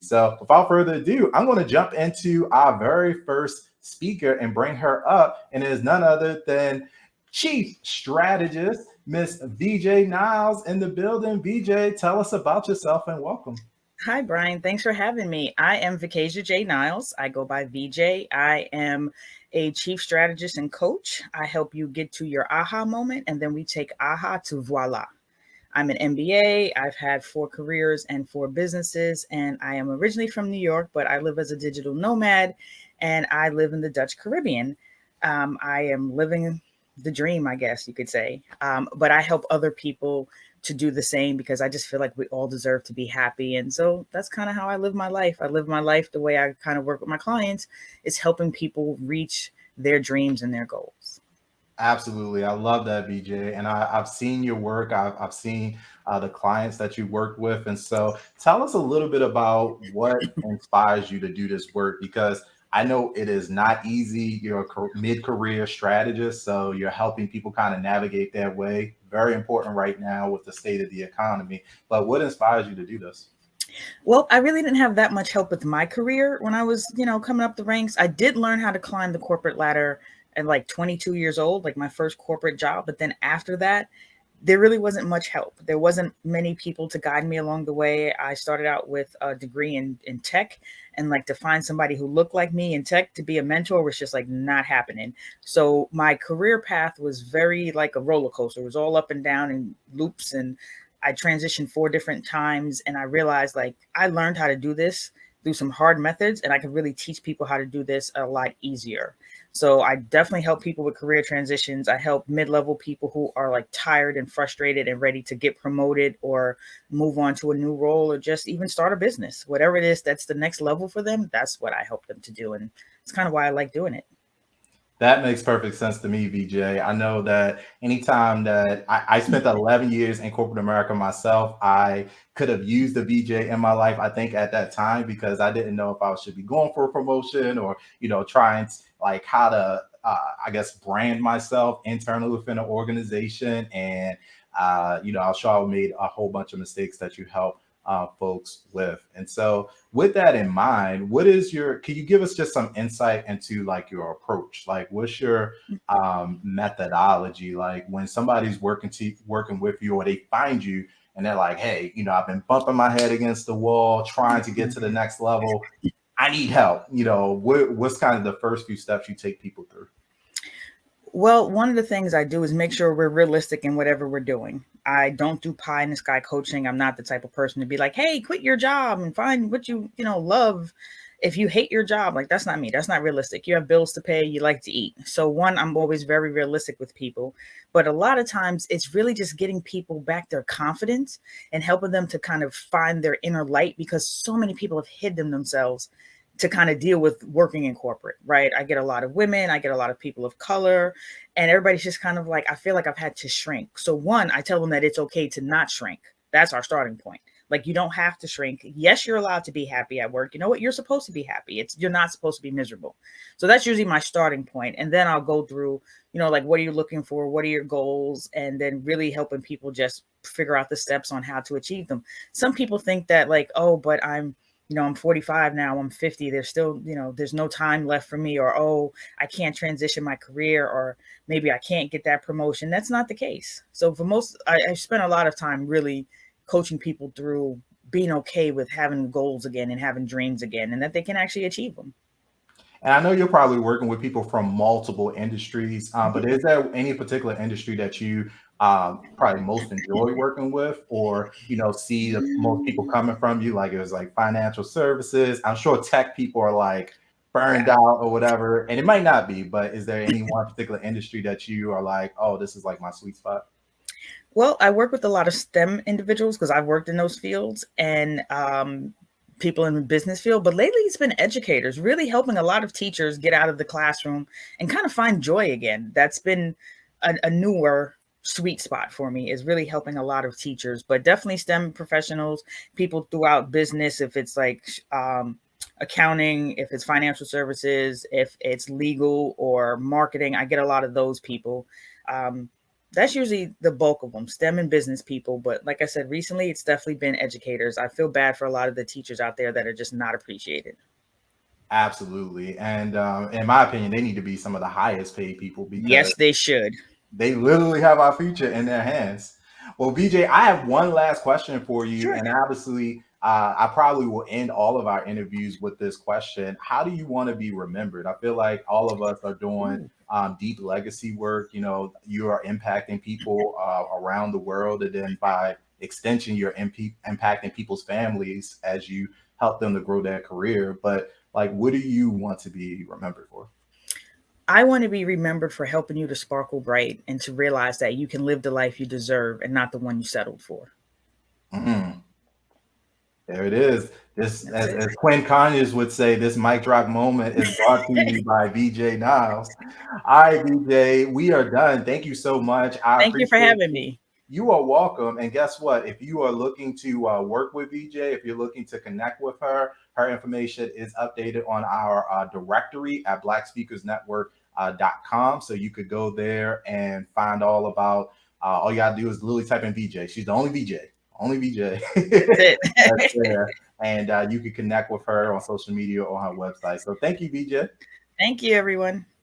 So without further ado, I'm going to jump into our very first speaker and bring her up. And it is none other than Chief Strategist, Miss VJ Niles in the building. VJ, tell us about yourself and welcome. Hi, Brian. Thanks for having me. I am Vicasia J. Niles. I go by VJ. I am a chief strategist and coach. I help you get to your aha moment, and then we take aha to voila. I'm an MBA. I've had 4 careers and 4 businesses, and I am originally from New York, but I live as a digital nomad, and I live in the Dutch Caribbean. I am living the dream, I guess you could say. But I help other people to do the same because I just feel like we all deserve to be happy. And so that's kind of how I live my life. I live my life the way I kind of work with my clients is helping people reach their dreams and their goals. Absolutely. I love that, BJ. And I've seen your work. I've seen the clients that you worked with. And so tell us a little bit about what inspires you to do this work because I know it is not easy. You're a mid-career strategist, so you're helping people kind of navigate their way. Very important right now with the state of the economy. But what inspires you to do this? Well, I really didn't have that much help with my career when I was, coming up the ranks. I did learn how to climb the corporate ladder at like 22 years old, like my first corporate job. But then after that, there really wasn't much help. There wasn't many people to guide me along the way. I started out with a degree in tech, and like to find somebody who looked like me in tech to be a mentor was just like not happening. So my career path was very like a roller coaster. It was all up and down and loops, and I transitioned 4 different times, and I realized like I learned how to do this through some hard methods, and I could really teach people how to do this a lot easier. So I definitely help people with career transitions. I help mid-level people who are like tired and frustrated and ready to get promoted or move on to a new role or just even start a business. Whatever it is that's the next level for them, that's what I help them to do. And it's kind of why I like doing it. That makes perfect sense to me, VJ. I know that anytime that I spent 11 years in corporate America myself, I could have used the VJ in my life, I think, at that time, because I didn't know if I should be going for a promotion or, trying like how to, I guess, brand myself internally within an organization. And, I'm sure I made a whole bunch of mistakes that you helped folks with. And so, with that in mind, can you give us just some insight into like your approach? Like, what's your methodology? Like when somebody's working with you or they find you and they're like, hey, I've been bumping my head against the wall, trying to get to the next level. I need help. What's kind of the first few steps you take people through? Well, one of the things I do is make sure we're realistic in whatever we're doing. I don't do pie in the sky coaching. I'm not the type of person to be like, "Hey, quit your job and find what love." If you hate your job, like that's not me. That's not realistic. You have bills to pay, you like to eat. So one, I'm always very realistic with people, but a lot of times it's really just getting people back their confidence and helping them to kind of find their inner light because so many people have hidden themselves to kind of deal with working in corporate, right? I get a lot of women, I get a lot of people of color, and everybody's just kind of like, I feel like I've had to shrink. So one, I tell them that it's okay to not shrink. That's our starting point. Like you don't have to shrink. Yes, you're allowed to be happy at work. You know what? You're supposed to be happy. You're not supposed to be miserable. So that's usually my starting point. And then I'll go through, like what are you looking for? What are your goals? And then really helping people just figure out the steps on how to achieve them. Some people think that like, oh, but I'm 45 now, I'm 50. There's still, there's no time left for me, or, oh, I can't transition my career, or maybe I can't get that promotion. That's not the case. So for most, I spent a lot of time really coaching people through being okay with having goals again and having dreams again, and that they can actually achieve them. And I know you're probably working with people from multiple industries, but is there any particular industry that you probably most enjoy working with, or see the most people coming from you? Like it was like financial services. I'm sure tech people are like burned Yeah. out or whatever, and it might not be. But is there any one particular industry that you are like, oh, this is like my sweet spot? Well, I work with a lot of STEM individuals because I've worked in those fields and people in the business field. But lately, it's been educators really helping a lot of teachers get out of the classroom and kind of find joy again. That's been a newer sweet spot for me, is really helping a lot of teachers, but definitely STEM professionals, people throughout business, if it's like accounting, if it's financial services, if it's legal or marketing. I get a lot of those people. Um, That's usually the bulk of them, STEM and business people. But like I said, recently it's definitely been educators. I feel bad for a lot of the teachers out there that are just not appreciated. Absolutely. And in my opinion, they need to be some of the highest paid people because Yes, they should. they literally have our future in their hands. Well, BJ, I have one last question for you. Sure. And obviously, I probably will end all of our interviews with this question. How do you want to be remembered? I feel like all of us are doing Ooh. deep legacy work. You know, you are impacting people around the world. And then by extension, you're impacting people's families as you help them to grow their career. But like, what do you want to be remembered for? I want to be remembered for helping you to sparkle bright and to realize that you can live the life you deserve and not the one you settled for. Mm. There it is. This, That's it. as Quinn Conyers would say, this mic drop moment is brought to you by VJ Niles. All right, VJ, we are done. Thank you so much. I Thank you for appreciate having you. me. You are welcome. And guess what? If you are looking to work with VJ, if you're looking to connect with her, her information is updated on our directory at blackspeakersnetwork.com. So you could go there and find all about, all you got to do is literally type in VJ. She's the only VJ, only VJ. That's That's it. there. And you can connect with her on social media or on her website. So thank you, BJ. Thank you, everyone.